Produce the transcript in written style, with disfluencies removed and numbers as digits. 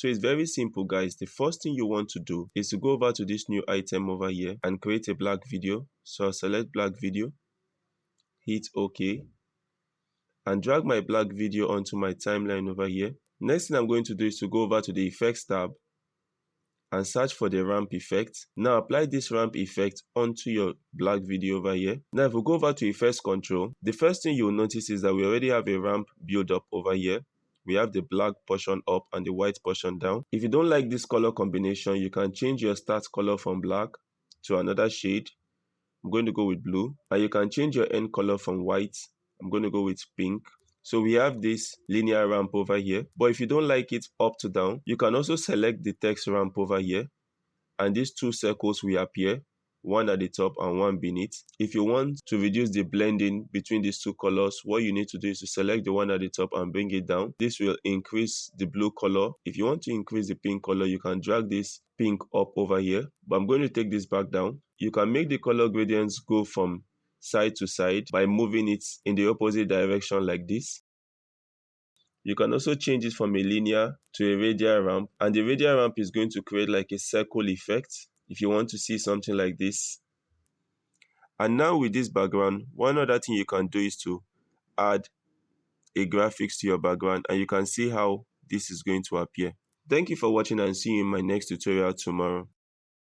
So it's very simple, guys. The first thing you want to do is to go over to this new item over here and create a black video. So I'll select black video, hit OK, and drag my black video onto my timeline over here. Next thing I'm going to do is to go over to the effects tab and search for the ramp effect. Now apply this ramp effect onto your black video over here. Now if we go over to effects control, the first thing you'll notice is that we already have a ramp build up over here. We have the black portion up and the white portion down. If you don't like this color combination, you can change your start color from black to another shade. I'm going to go with blue, and you can change your end color from white. I'm going to go with pink. So we have this linear ramp over here, but if you don't like it up to down, you can also select the text ramp over here, and these two circles will appear, one at the top and one beneath. If you want to reduce the blending between these two colors, what you need to do is to select the one at the top and bring it down. This will increase the blue color. If you want to increase the pink color, you can drag this pink up over here, but I'm going to take this back down. You can make the color gradients go from side to side by moving it in the opposite direction like this. You can also change it from a linear to a radial ramp, and the radial ramp is going to create like a circle effect if you want to see something like this. And now with this background, one other thing you can do is to add a graphics to your background, and you can see how this is going to appear. Thank you for watching, and see you in my next tutorial tomorrow.